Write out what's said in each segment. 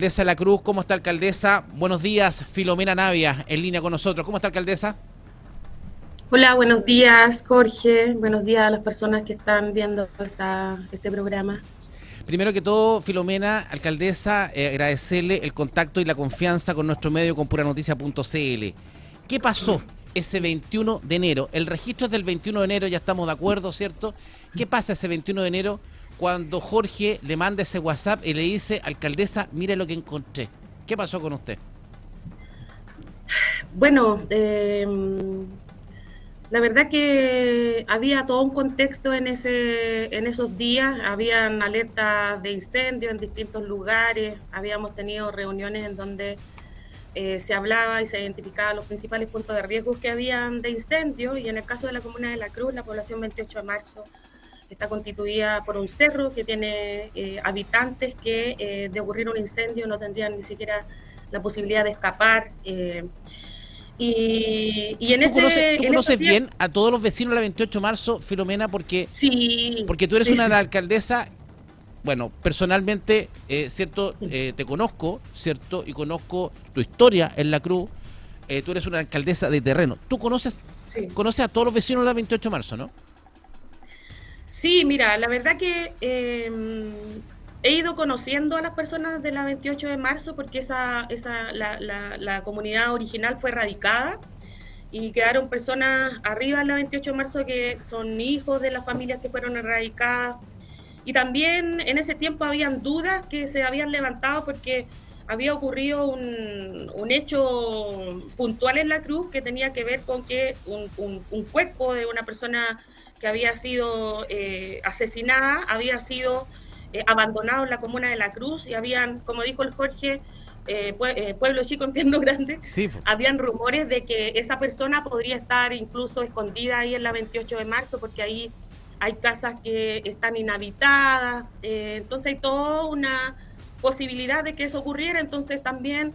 Alcaldesa de la Cruz, ¿cómo está, alcaldesa? Buenos días, Filomena Navia, en línea con nosotros. ¿Cómo está, alcaldesa? Hola, buenos días, Jorge. Buenos días a las personas que están viendo este programa. Primero que todo, Filomena, alcaldesa, agradecerle el contacto y la confianza con nuestro medio, con puranoticia.cl. ¿Qué pasó ese 21 de enero? El registro es del 21 de enero, ya estamos de acuerdo, ¿cierto? ¿Qué pasa ese 21 de enero cuando Jorge le manda ese WhatsApp y le dice, alcaldesa, mire lo que encontré? ¿Qué pasó con usted? Bueno, la verdad que había todo un contexto en esos días. Habían alertas de incendio en distintos lugares. Habíamos tenido reuniones en donde se hablaba y se identificaban los principales puntos de riesgo que habían de incendio. Y en el caso de la comuna de La Cruz, la población 28 de marzo está constituida por un cerro que tiene habitantes que de ocurrir un incendio no tendrían ni siquiera la posibilidad de escapar. Y Tú en esos conoces días, bien a todos los vecinos de la 28 de marzo, Filomena, sí, porque tú eres una sí, alcaldesa, bueno, personalmente, ¿cierto? Te conozco, ¿cierto? Y conozco tu historia en la Cruz. Tú eres una alcaldesa de terreno. Tú sí. conoces a todos los vecinos de la 28 de marzo, ¿no? Sí, mira, la verdad que he ido conociendo a las personas de la 28 de marzo porque la comunidad original fue radicada y quedaron personas arriba de la 28 de marzo que son hijos de las familias que fueron erradicadas. Y también en ese tiempo habían dudas que se habían levantado porque había ocurrido un hecho puntual en La Cruz que tenía que ver con que un cuerpo de una persona que había sido asesinada había sido abandonado en la comuna de La Cruz y habían, como dijo el Jorge, pueblo chico, infierno grande, Sí, po. habían rumores de que esa persona podría estar incluso escondida ahí en la 28 de marzo porque ahí hay casas que están inhabitadas, entonces hay toda una posibilidad de que eso ocurriera, entonces también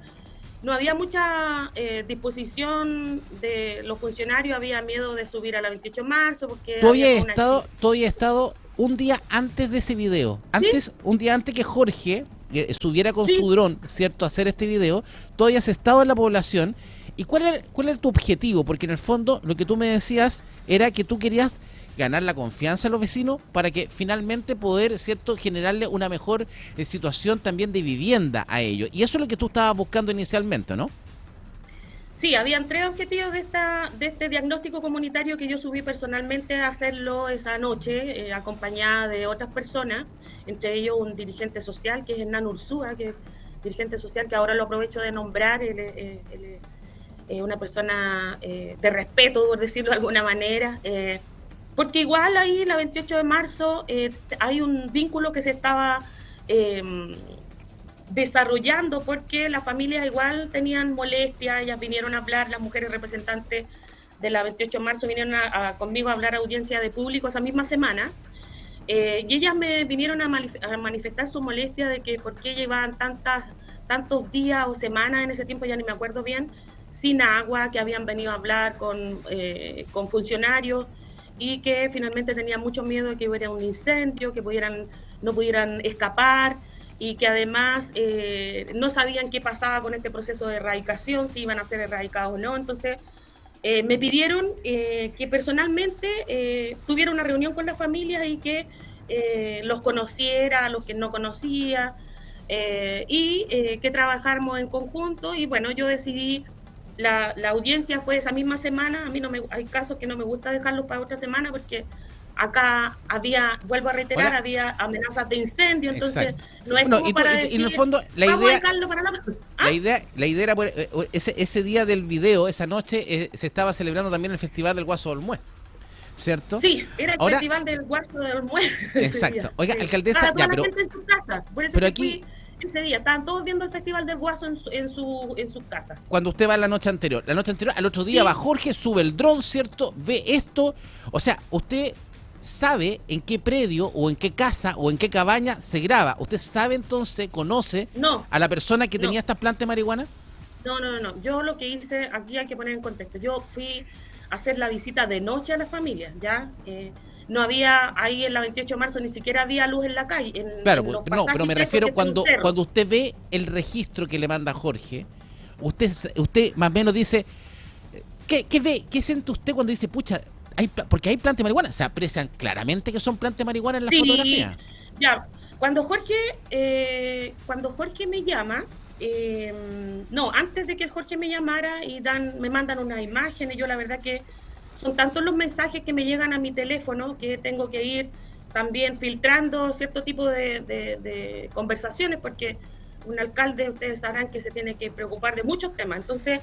no había mucha disposición de los funcionarios, había miedo de subir a la 28 de marzo porque había toda una... Tú habías estado un día antes de ese video. Sí, Un día antes que Jorge estuviera con su sí, dron, ¿cierto?, a hacer este video, tú habías estado en la población. ¿Y cuál era tu objetivo? Porque en el fondo lo que tú me decías era que tú querías ganar la confianza de los vecinos para que finalmente poder, ¿cierto?, generarle una mejor situación también de vivienda a ellos. Y eso es lo que tú estabas buscando inicialmente, ¿no? sí, habían tres objetivos de este diagnóstico comunitario que yo subí personalmente a hacerlo esa noche, acompañada de otras personas, entre ellos un dirigente social que es Hernán Ursúa, que es dirigente social que ahora lo aprovecho de nombrar, él es una persona de respeto, por decirlo de alguna manera, porque igual ahí la 28 de marzo hay un vínculo que se estaba eh, desarrollando porque las familias igual tenían molestias, ellas vinieron a hablar, las mujeres representantes de la 28 de marzo vinieron conmigo a hablar a audiencia de público esa misma semana, y ellas me vinieron a manifestar su molestia de que por qué llevaban tantos días o semanas, en ese tiempo ya ni me acuerdo bien, sin agua, que habían venido a hablar con funcionarios y que finalmente tenían mucho miedo de que hubiera un incendio, que no pudieran escapar y que además no sabían qué pasaba con este proceso de erradicación, si iban a ser erradicados o no. Entonces me pidieron que personalmente tuviera una reunión con las familias y que los conociera, a los que no conocía, que trabajáramos en conjunto. Y bueno, yo decidí, la audiencia fue esa misma semana. A mí no me, hay casos que no me gusta dejarlos para otra semana porque acá había, vuelvo a reiterar, Ahora, había amenazas de incendio, entonces exacto. no es Bueno, como para y en el decir, fondo, vamos a dejarlo para la... ¿Ah? la idea era, ese día del video, esa noche, se estaba celebrando también el Festival del Guaso Olmué, ¿cierto? Sí, era el Ahora, festival del Guaso de Olmué ese exacto. día. Oiga, Sí. alcaldesa, Estaba toda ya, la gente en su casa. Por eso pero que aquí, fui ese día. Estaban todos viendo el festival del Guaso en sus casas. cuando usted va la noche anterior, al otro día va Sí, Jorge, sube el dron, ¿cierto? Ve esto. O sea, usted sabe en qué predio o en qué casa o en qué cabaña se graba. Usted sabe entonces, conoce no, a la persona que no, tenía esta planta de marihuana. no. Yo lo que hice, aquí hay que poner en contexto. Yo fui a hacer la visita de noche a las familias, ¿ya? no había, ahí en la 28 de marzo ni siquiera había luz en la calle. Claro, En los no, pero me pasajes refiero porque está un cerro. cuando usted ve el registro que le manda Jorge, usted más o menos dice, ¿qué ve? ¿Qué siente usted cuando dice, pucha, porque hay plantas de marihuana? ¿Se aprecian claramente que son plantas de marihuana en la Sí, fotografía? ya. Cuando Jorge me llama, no, antes de que el Jorge me llamara y me mandan unas imágenes, yo la verdad que son tantos los mensajes que me llegan a mi teléfono que tengo que ir también filtrando cierto tipo de conversaciones, porque un alcalde, ustedes sabrán que se tiene que preocupar de muchos temas. Entonces,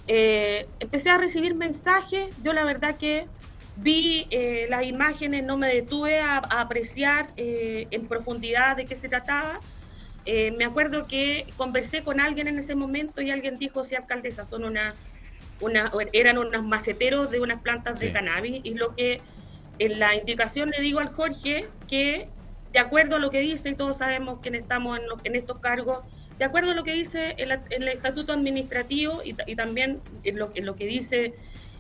empecé a recibir mensajes, yo la verdad que vi las imágenes, no me detuve a apreciar en profundidad de qué se trataba. Me acuerdo que conversé con alguien en ese momento y alguien dijo, sí, alcaldesa, eran unos maceteros de unas plantas de cannabis, y lo que en la indicación le digo al Jorge, que de acuerdo a lo que dice, y todos sabemos que estamos en estos cargos, de acuerdo a lo que dice el estatuto administrativo y también en lo que dice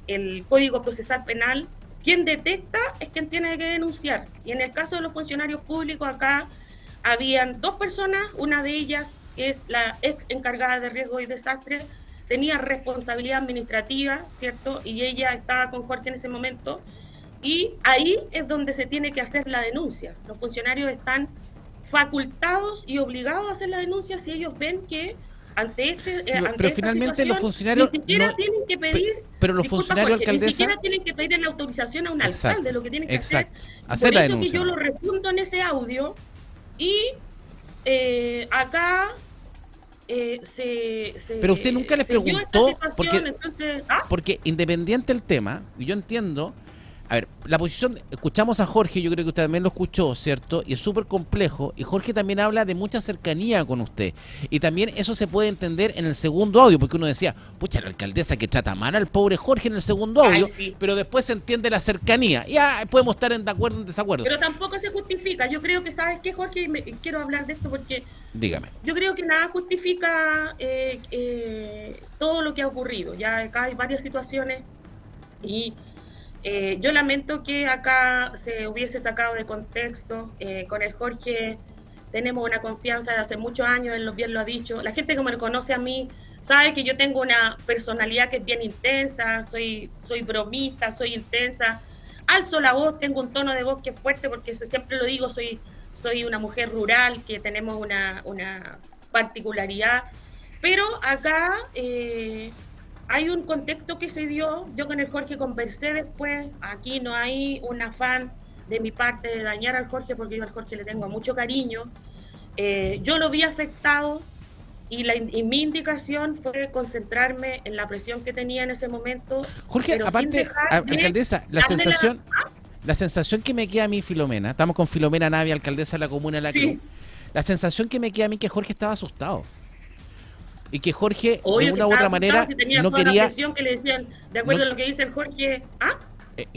el Código Procesal Penal, quien detecta es quien tiene que denunciar. Y en el caso de los funcionarios públicos, acá habían dos personas, una de ellas, que es la ex encargada de riesgo y desastre, tenía responsabilidad administrativa, ¿cierto? Y ella estaba con Jorge en ese momento. Y ahí es donde se tiene que hacer la denuncia. Los funcionarios están facultados y obligados a hacer la denuncia si ellos ven que ante pero finalmente los funcionarios ni siquiera tienen que pedir, pero los funcionarios, Jorge, alcaldesa, ni siquiera tienen que pedir la autorización a un alcalde, lo que tienen que hacer la eso denuncia. Que yo lo refunto en ese audio y acá pero usted nunca les preguntó entonces, porque independiente del tema, y yo entiendo. A ver, la posición, escuchamos a Jorge, yo creo que usted también lo escuchó, ¿cierto? Y es súper complejo, y Jorge también habla de mucha cercanía con usted. Y también eso se puede entender en el segundo audio, porque uno decía, pucha, la alcaldesa que trata mal al pobre Jorge en el segundo audio, sí. Pero después se entiende la cercanía. Ya podemos estar de acuerdo o en desacuerdo. Pero tampoco se justifica. Yo creo que, ¿sabes qué, Jorge? Quiero hablar de esto porque... Dígame. Yo creo que nada justifica todo lo que ha ocurrido. Ya acá hay varias situaciones y... yo lamento que acá se hubiese sacado de contexto. Con el Jorge tenemos una confianza de hace muchos años, él bien lo ha dicho. La gente que me conoce a mí sabe que yo tengo una personalidad que es bien intensa, soy bromista, soy intensa, alzo la voz, tengo un tono de voz que es fuerte porque siempre lo digo, soy una mujer rural, que tenemos una particularidad, pero acá... hay un contexto que se dio, yo con el Jorge conversé después, aquí no hay un afán de mi parte de dañar al Jorge, porque yo al Jorge le tengo mucho cariño. Yo lo vi afectado y mi indicación fue concentrarme en la presión que tenía en ese momento. Jorge, aparte, alcaldesa, la sensación que me queda a mí, Filomena, estamos con Filomena Navia, alcaldesa de la comuna de La Cruz, la sensación que me queda a mí es que Jorge estaba asustado. Y que Jorge, de una u otra manera, no quería... que le decían, de acuerdo a lo que dice el Jorge...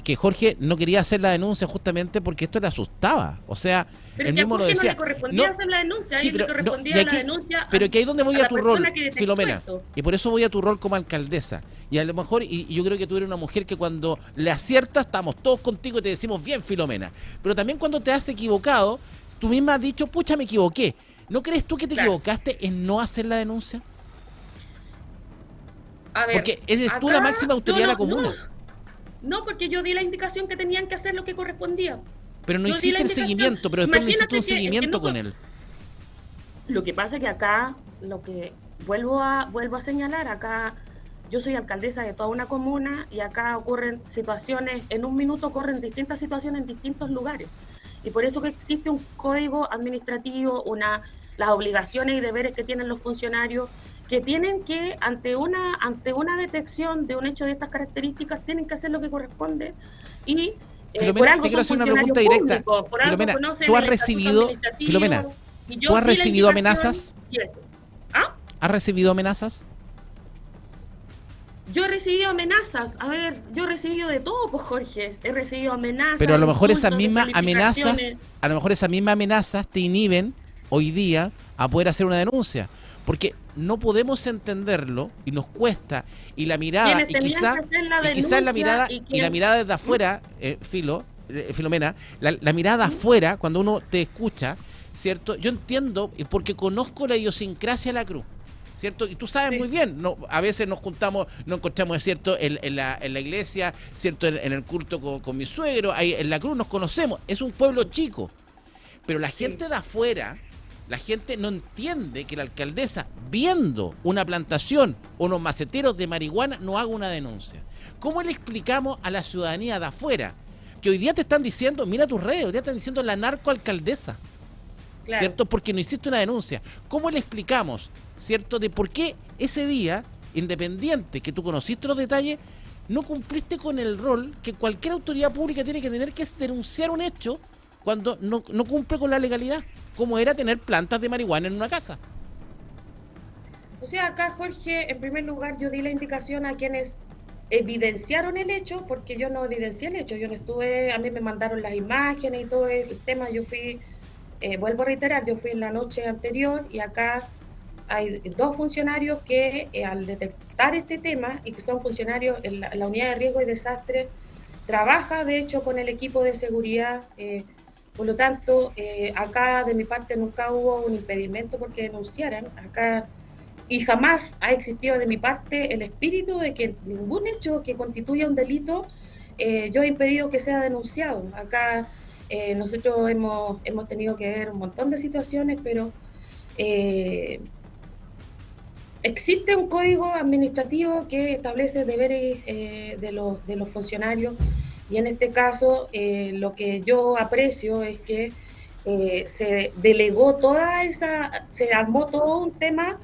que Jorge no quería hacer la denuncia justamente porque esto le asustaba. O sea, pero él mismo lo decía. No le correspondía hacer la denuncia, sí, le correspondía la denuncia. Pero que ahí es donde voy a tu rol, Filomena. Y por eso voy a tu rol como alcaldesa. Y a lo mejor, y yo creo que tú eres una mujer que cuando le aciertas, estamos todos contigo y te decimos bien, Filomena. Pero también cuando te has equivocado, tú misma has dicho, pucha, me equivoqué. ¿No crees tú que te equivocaste en no hacer la denuncia? A ver, porque eres tú la máxima autoridad de la comuna. No, porque yo di la indicación que tenían que hacer lo que correspondía. Pero no hiciste el seguimiento, pero después no hiciste un seguimiento con él. Lo que pasa es que acá, lo que vuelvo a señalar, acá yo soy alcaldesa de toda una comuna y acá ocurren situaciones, en un minuto ocurren distintas situaciones en distintos lugares. Y por eso que existe un código administrativo, las obligaciones y deberes que tienen los funcionarios, que tienen que, ante una detección de un hecho de estas características, tienen que hacer lo que corresponde y Filomena, por algo te quiero son hacer una pregunta directa. Públicos, por Filomena, algo conocen ¿tú has el recibido, Filomena, tú has recibido amenazas? ¿Has recibido amenazas? Yo he recibido amenazas, a ver, yo he recibido de todo, pues Jorge, he recibido amenazas. Pero a lo mejor esas mismas amenazas te inhiben hoy día a poder hacer una denuncia. Porque no podemos entenderlo y nos cuesta, y la mirada, y quizás la mirada desde afuera, Filo, Filomena, la mirada afuera, cuando uno te escucha, ¿cierto? Yo entiendo, porque conozco la idiosincrasia de la Cruz, ¿cierto? Y tú sabes muy bien, no, a veces nos juntamos, nos encontramos, ¿cierto? En la iglesia, ¿cierto? En el culto con mi suegro, ahí en la Cruz nos conocemos, es un pueblo chico, pero la gente de afuera, la gente no entiende que la alcaldesa, viendo una plantación o unos maceteros de marihuana, no haga una denuncia. ¿Cómo le explicamos a la ciudadanía de afuera que hoy día te están diciendo, mira tus redes, hoy día te están diciendo la narcoalcaldesa? Claro. ¿Cierto? Porque no hiciste una denuncia. ¿Cómo le explicamos, cierto, de por qué ese día, independiente, que tú conociste los detalles, no cumpliste con el rol que cualquier autoridad pública tiene que tener, que es denunciar un hecho cuando no cumple con la legalidad, como era tener plantas de marihuana en una casa? O sea, acá, Jorge, en primer lugar, yo di la indicación a quienes evidenciaron el hecho, porque yo no evidencié el hecho, yo no estuve, a mí me mandaron las imágenes y todo el tema, yo fui... vuelvo a reiterar, yo fui en la noche anterior y acá hay 2 funcionarios que al detectar este tema, y que son funcionarios en la unidad de riesgo y desastre, trabaja de hecho con el equipo de seguridad, por lo tanto, acá de mi parte nunca hubo un impedimento porque denunciaran, acá, y jamás ha existido de mi parte el espíritu de que ningún hecho que constituya un delito yo he impedido que sea denunciado. Acá nosotros hemos tenido que ver un montón de situaciones, pero existe un código administrativo que establece deberes de los funcionarios, y en este caso lo que yo aprecio es que se delegó se armó todo un tema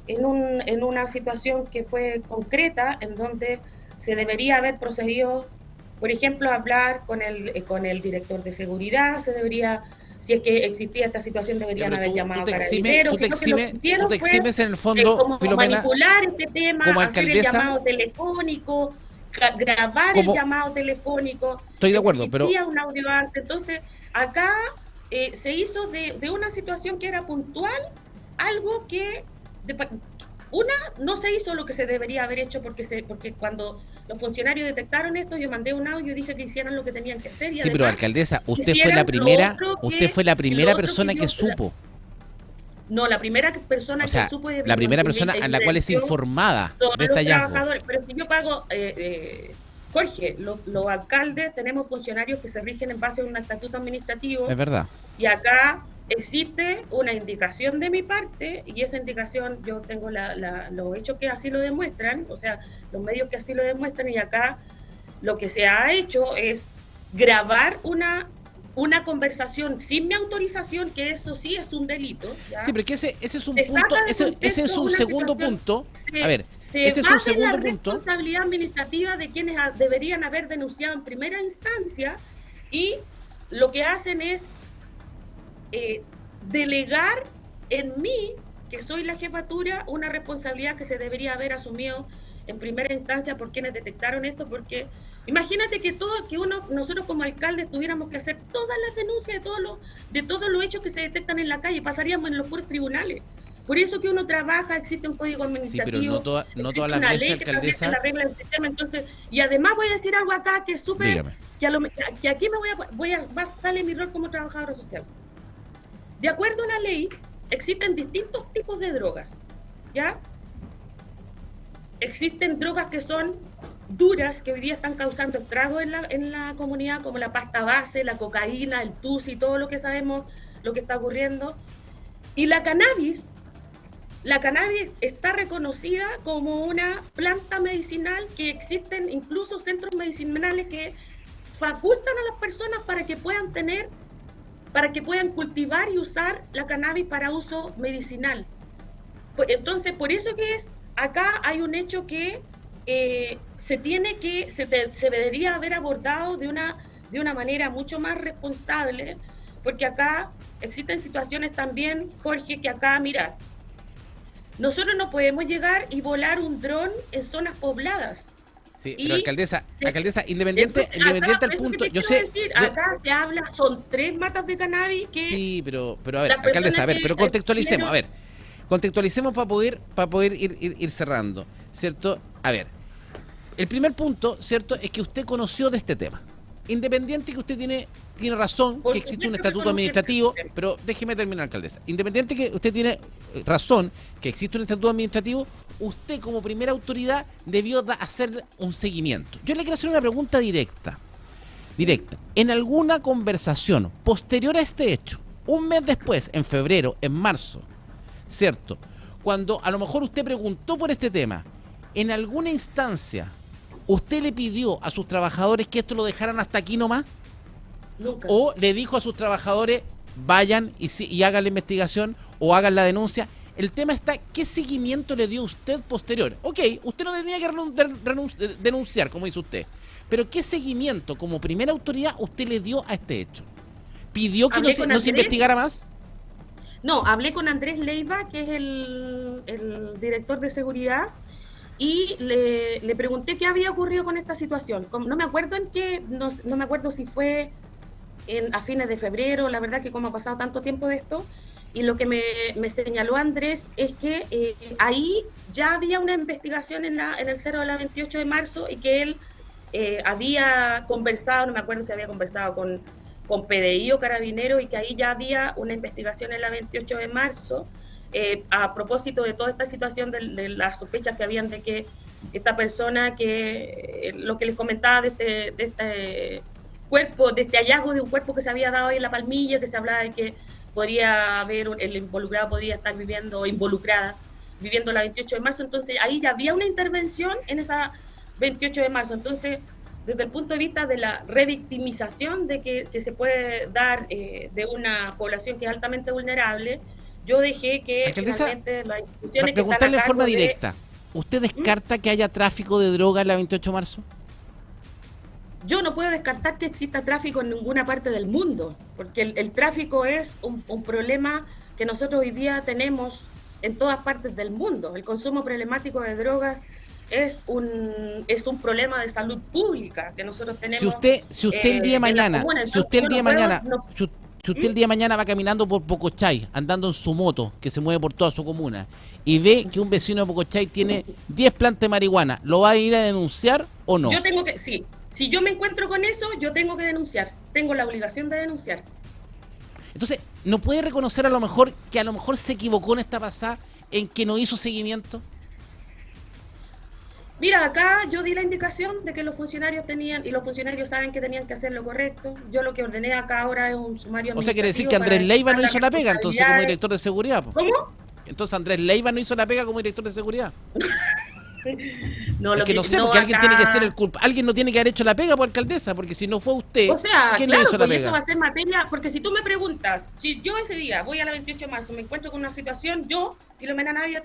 en una situación que fue concreta, en donde se debería haber procedido. Por ejemplo, hablar con el director de seguridad, se debería, si es que existía esta situación, deberían haber llamado a Carabineros. Tú te eximes en el fondo, como Filomena, manipular este tema, como hacer el alcaldesa, llamado telefónico, grabar el llamado telefónico. Estoy de acuerdo, existía un audio antes. Entonces, acá se hizo de una situación que era puntual, algo que... no se hizo lo que se debería haber hecho, porque cuando los funcionarios detectaron esto, yo mandé un audio y dije que hicieran lo que tenían que hacer. Y sí, pero alcaldesa, usted fue la primera persona que supo. No, la primera persona que supo... La primera persona a la cual es informada de este hallazgo. Pero si yo pago... Jorge, los alcaldes tenemos funcionarios que se rigen en base a un estatuto administrativo. Es verdad. Y acá existe una indicación de mi parte, y esa indicación yo tengo los hechos que así lo demuestran, o sea, los medios que así lo demuestran, y acá lo que se ha hecho es grabar una conversación sin mi autorización, que eso sí es un delito, ¿ya? Sí, pero que ese es un punto, ese es un segundo punto. A ver, ese es un segundo punto. La responsabilidad administrativa de quienes deberían haber denunciado en primera instancia, y lo que hacen es delegar en mí, que soy la jefatura, una responsabilidad que se debería haber asumido en primera instancia por quienes detectaron esto, porque imagínate que nosotros como alcaldes tuviéramos que hacer todas las denuncias de todos los hechos que se detectan en la calle, pasaríamos en los puros tribunales. Por eso que uno trabaja, existe un código administrativo, sí, pero no todas las veces, alcaldesa, la regla del sistema. Entonces, y además voy a decir algo acá que es súper, que aquí sale mi rol como trabajadora social. De acuerdo a la ley, existen distintos tipos de drogas, ¿ya? Existen drogas que son duras, que hoy día están causando estragos en la comunidad, como la pasta base, la cocaína, el tusi, todo lo que sabemos, lo que está ocurriendo. Y la cannabis está reconocida como una planta medicinal, que existen incluso centros medicinales que facultan a las personas para que puedan cultivar y usar la cannabis para uso medicinal. Entonces, por eso que acá hay un hecho que se debería haber abordado de una manera mucho más responsable, porque acá existen situaciones también, Jorge, que acá, mira, nosotros no podemos llegar y volar un dron en zonas pobladas. Sí, pero alcaldesa, independiente al punto, yo sé... Acá se habla, son 3 matas de cannabis que... Sí, pero a ver, alcaldesa, pero contextualicemos para poder ir cerrando, ¿cierto? A ver, el primer punto, ¿cierto?, es que usted conoció de este tema, independiente que usted tiene razón Por que existe un supuesto que estatuto conocí el administrativo, antecedente. pero déjeme terminar, alcaldesa. Independiente que usted tiene razón que existe un estatuto administrativo, usted como primera autoridad debió hacer un seguimiento. Yo le quiero hacer una pregunta directa. En alguna conversación posterior a este hecho, un mes después, en febrero, en marzo, ¿cierto? Cuando a lo mejor usted preguntó por este tema, en alguna instancia, ¿usted le pidió a sus trabajadores que esto lo dejaran hasta aquí nomás? Nunca. ¿O le dijo a sus trabajadores, vayan y hagan la investigación o hagan la denuncia? El tema está, ¿qué seguimiento le dio usted posterior? Ok, usted no tenía que denunciar, como dice usted, pero ¿qué seguimiento como primera autoridad usted le dio a este hecho? ¿Pidió que Hablé no con se Andrés. investigara más? No, hablé con Andrés Leiva, que es el director de seguridad, y le pregunté qué había ocurrido con esta situación. No me acuerdo no me acuerdo si fue a fines de febrero, la verdad que como ha pasado tanto tiempo de esto, y lo que me señaló Andrés es que ahí ya había una investigación en el Cerro de la 28 de marzo y que él había conversado, no me acuerdo si había conversado con PDI o Carabinero, y que ahí ya había una investigación en la 28 de marzo a propósito de toda esta situación de las sospechas que habían de que esta persona, que lo que les comentaba de este cuerpo, de este hallazgo de un cuerpo que se había dado ahí en La Palmilla, que se hablaba de que podría haber, el involucrado podría estar viviendo, involucrada, viviendo la 28 de marzo. Entonces ahí ya había una intervención en esa 28 de marzo. Entonces, desde el punto de vista de la revictimización de que se puede dar de una población que es altamente vulnerable, yo dejé que Alcaldesa, finalmente las instituciones que están preguntarle a en forma cargo directa, ¿usted descarta que haya tráfico de droga en la 28 de marzo? Yo no puedo descartar que exista tráfico en ninguna parte del mundo, porque el tráfico es un problema que nosotros hoy día tenemos en todas partes del mundo. El consumo problemático de drogas es un problema de salud pública que nosotros tenemos. Si usted el día de mañana, si usted el día de mañana, si usted el día de mañana va caminando por Pocochay, andando en su moto, que se mueve por toda su comuna, y ve que un vecino de Pocochay tiene 10 plantas de marihuana, ¿lo va a ir a denunciar o no? Yo tengo que, sí, si yo me encuentro con eso, yo tengo que denunciar, tengo la obligación de denunciar. Entonces, ¿no puede reconocer a lo mejor que a lo mejor se equivocó en esta pasada en que no hizo seguimiento? Mira, acá yo di la indicación de que los funcionarios tenían, y los funcionarios saben que tenían que hacer lo correcto. Yo lo que ordené acá ahora es un sumario administrativo. O sea, quiere decir que Andrés Leiva no hizo la pega entonces como director de seguridad. ¿Cómo? Entonces Andrés Leiva no hizo la pega como director de seguridad. No, es que no sé, porque alguien tiene que ser el culpable. Alguien no tiene que haber hecho la pega por alcaldesa, porque si no fue usted, o sea, ¿quién claro, le hizo la pues pega? eso va a ser materia, porque si tú me preguntas, si yo ese día voy a la 28 de marzo, me encuentro con una situación, yo, Filomena Navia,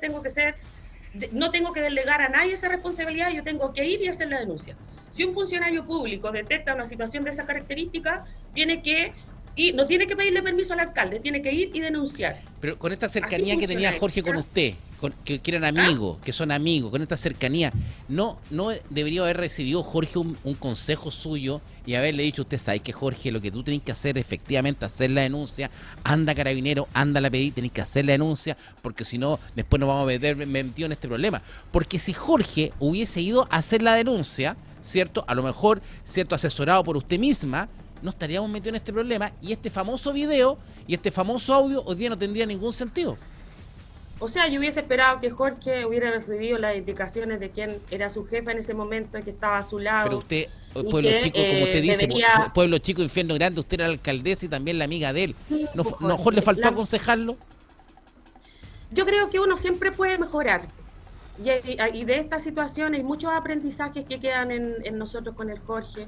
no tengo que delegar a nadie esa responsabilidad, yo tengo que ir y hacer la denuncia. Si un funcionario público detecta una situación de esa característica, no tiene que pedirle permiso al alcalde, tiene que ir y denunciar. Pero con esta cercanía que tenía Jorge con usted, que eran amigos, que son amigos, con esta cercanía, ¿no debería haber recibido Jorge un consejo suyo y haberle dicho, usted sabe que Jorge, lo que tú tenés que hacer efectivamente, hacer la denuncia, anda Carabinero, anda la PDI, tenés que hacer la denuncia, porque si no, después nos vamos a meter metido en este problema? Porque si Jorge hubiese ido a hacer la denuncia, ¿cierto? A lo mejor, ¿cierto? Asesorado por usted misma, no estaríamos metidos en este problema, y este famoso video y este famoso audio hoy día no tendría ningún sentido. O sea, yo hubiese esperado que Jorge hubiera recibido las indicaciones de quién era su jefe en ese momento, que estaba a su lado. Pero usted, pueblo chico, como usted dice, pueblo chico, infierno grande, usted era la alcaldesa y también la amiga de él. Sí, ¿No mejor le faltó aconsejarlo? Yo creo que uno siempre puede mejorar. Y de esta situación hay muchos aprendizajes que quedan en nosotros con el Jorge.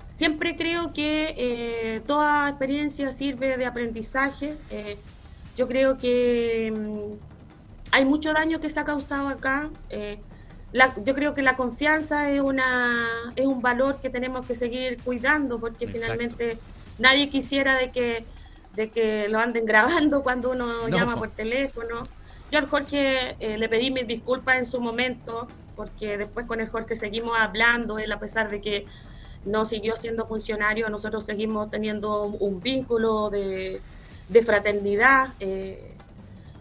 Siempre creo que toda experiencia sirve de aprendizaje. Yo creo que hay mucho daño que se ha causado acá. Yo creo que la confianza es un valor que tenemos que seguir cuidando, porque Exacto. Finalmente nadie quisiera de que lo anden grabando cuando uno llama por teléfono. Yo al Jorge le pedí mis disculpas en su momento, porque después con el Jorge seguimos hablando, él a pesar de que no siguió siendo funcionario, nosotros seguimos teniendo un vínculo de fraternidad,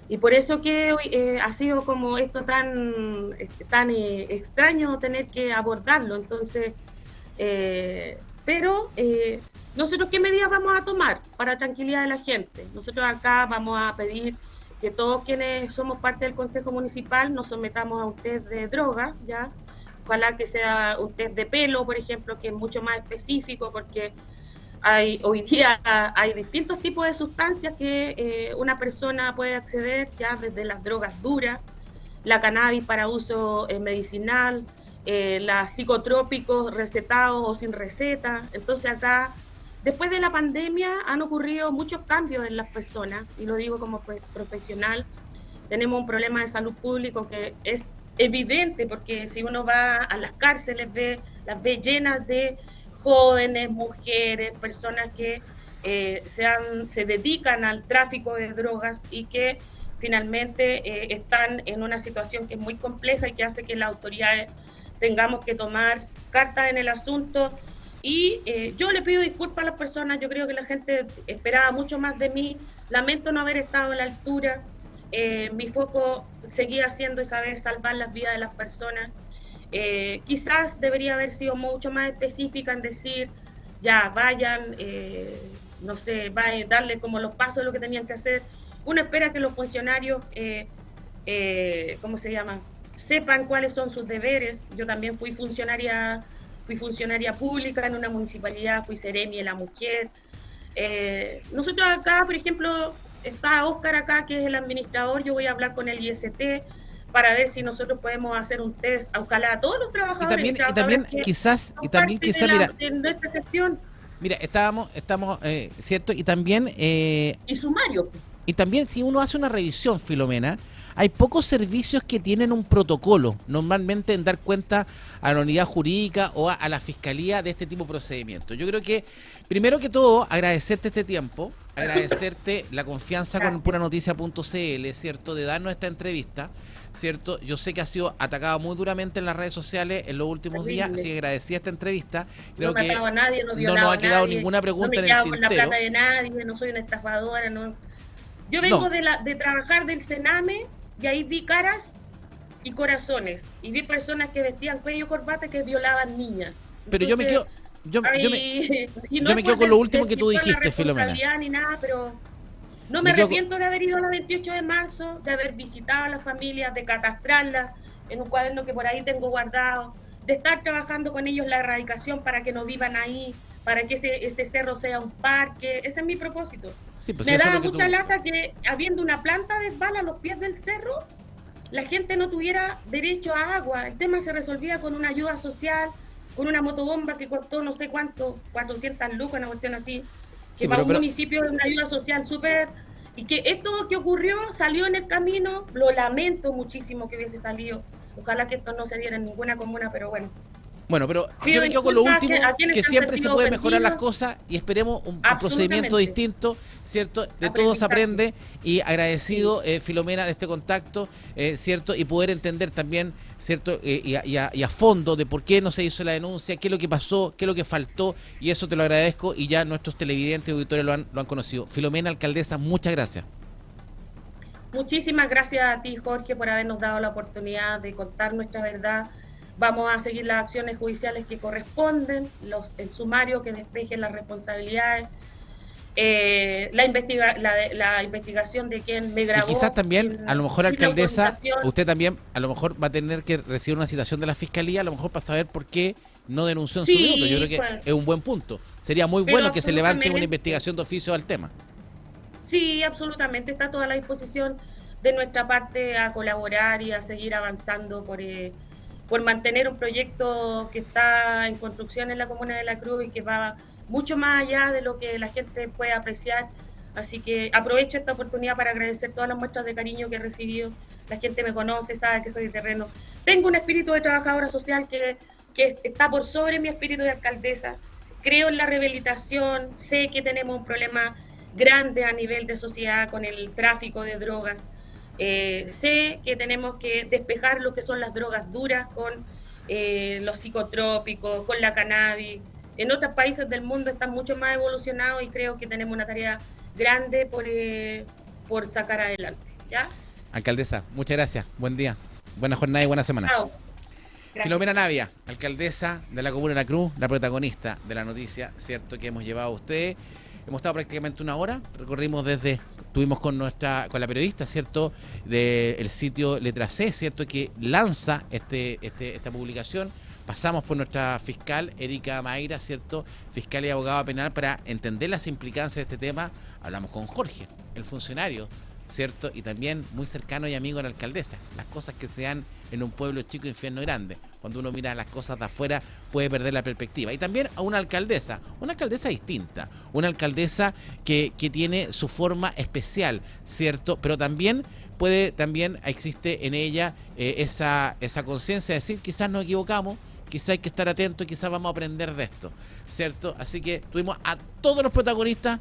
y por eso que ha sido como esto tan extraño tener que abordarlo. Entonces Pero nosotros, ¿qué medidas vamos a tomar para tranquilidad de la gente? Nosotros acá vamos a pedir que todos quienes somos parte del Consejo Municipal nos sometamos a un test de droga, ¿ya? Ojalá que sea un test de pelo, por ejemplo, que es mucho más específico, porque hoy día hay distintos tipos de sustancias que una persona puede acceder, ya desde las drogas duras, la cannabis para uso medicinal, los psicotrópicos recetados o sin receta. Entonces acá, después de la pandemia, han ocurrido muchos cambios en las personas, y lo digo como profesional. Tenemos un problema de salud pública que es evidente, porque si uno va a las cárceles, las ve llenas de jóvenes, mujeres, personas que se dedican al tráfico de drogas y que finalmente están en una situación que es muy compleja y que hace que las autoridades tengamos que tomar cartas en el asunto. Y yo le pido disculpas a las personas, yo creo que la gente esperaba mucho más de mí, lamento no haber estado a la altura, mi foco seguía siendo esa vez salvar las vidas de las personas. Quizás debería haber sido mucho más específica en decir, ya, vayan, no sé, vayan, darle como los pasos de lo que tenían que hacer. Uno espera que los funcionarios, ¿cómo se llama?, sepan cuáles son sus deberes. Yo también fui funcionaria pública en una municipalidad, fui seremi de la mujer. Nosotros acá, por ejemplo, está Óscar acá, que es el administrador, yo voy a hablar con el IST para ver si nosotros podemos hacer un test, ojalá a todos los trabajadores. Y también quizás, mira, de nuestra gestión. Mira, estamos, ¿cierto? Y también... y sumario. Y también si uno hace una revisión, Filomena, hay pocos servicios que tienen un protocolo, normalmente en dar cuenta a la unidad jurídica o a la fiscalía de este tipo de procedimientos. Yo creo que, primero que todo, agradecerte este tiempo, agradecerte la confianza con puranoticia.cl, ¿cierto?, de darnos esta entrevista, ¿cierto? Yo sé que ha sido atacado muy duramente en las redes sociales en los últimos días, así que agradecí esta entrevista. Creo no me que a nadie, no nos ha quedado ninguna pregunta en el tintero. No me quedo con la plata de nadie, no soy una estafadora, no. Yo vengo de trabajar del Sename y ahí vi caras y corazones y vi personas que vestían cuello y corbata que violaban niñas. Pero entonces, yo me quedo con lo último que tú dijiste, Filomena. Ni nada, pero no me arrepiento de haber ido a la 28 de marzo, de haber visitado a las familias, de catastrarlas en un cuaderno que por ahí tengo guardado, de estar trabajando con ellos la erradicación para que no vivan ahí, para que ese cerro sea un parque. Ese es mi propósito. Sí, pues me daba mucha lata que, habiendo una planta de bala a los pies del cerro, la gente no tuviera derecho a agua. El tema se resolvía con una ayuda social, con una motobomba que costó no sé cuánto, 400 lucas, una cuestión así, que para un municipio es una ayuda social súper... Y que esto que ocurrió salió en el camino, lo lamento muchísimo que hubiese salido. Ojalá que esto no se diera en ninguna comuna, pero bueno. Bueno, pero yo me quedo con lo último, que siempre se puede mejorar las cosas y esperemos un procedimiento distinto, ¿cierto? De todos se aprende, y agradecido, Filomena, de este contacto, ¿cierto? Y poder entender también, ¿cierto? Y a fondo de por qué no se hizo la denuncia, qué es lo que pasó, qué es lo que faltó, y eso te lo agradezco, y ya nuestros televidentes y auditores lo han conocido. Filomena, alcaldesa, muchas gracias. Muchísimas gracias a ti, Jorge, por habernos dado la oportunidad de contar nuestra verdad. Vamos a seguir las acciones judiciales que corresponden, el sumario que despeje las responsabilidades, la investigación de quien me grabó. Y quizás también, a lo mejor, alcaldesa, usted también a lo mejor va a tener que recibir una citación de la Fiscalía, a lo mejor para saber por qué no denunció en su minuto. Yo creo que es un buen punto. Sería muy bueno que se levante una investigación de oficio al tema. Sí, absolutamente. Está toda la disposición de nuestra parte a colaborar y a seguir avanzando por mantener un proyecto que está en construcción en la comuna de La Cruz y que va mucho más allá de lo que la gente puede apreciar. Así que aprovecho esta oportunidad para agradecer todas las muestras de cariño que he recibido. La gente me conoce, sabe que soy de terreno. Tengo un espíritu de trabajadora social que está por sobre mi espíritu de alcaldesa. Creo en la rehabilitación, sé que tenemos un problema grande a nivel de sociedad con el tráfico de drogas. Sé que tenemos que despejar lo que son las drogas duras con los psicotrópicos, con la cannabis. En otros países del mundo están mucho más evolucionados y creo que tenemos una tarea grande por sacar adelante. ¿Ya? Alcaldesa, muchas gracias. Buen día. Buena jornada y buena semana. Chao. Gracias. Filomena Navia, alcaldesa de la Comuna de La Cruz, la protagonista de la noticia, ¿cierto?, que hemos llevado a ustedes. Hemos estado prácticamente una hora, recorrimos estuvimos con la periodista, ¿cierto?, del sitio Letra C, ¿cierto?, que lanza esta publicación. Pasamos por nuestra fiscal, Erika Mayra, ¿cierto?, fiscal y abogada penal, para entender las implicancias de este tema. Hablamos con Jorge, el funcionario, ¿cierto?, y también muy cercano y amigo de la alcaldesa. Las cosas que se dan en un pueblo chico, infierno grande. Cuando uno mira las cosas de afuera puede perder la perspectiva. Y también a una alcaldesa distinta, una alcaldesa que tiene su forma especial, ¿cierto? Pero también existe en ella esa conciencia de decir, quizás nos equivocamos, quizás hay que estar atentos, quizás vamos a aprender de esto, ¿cierto? Así que tuvimos a todos los protagonistas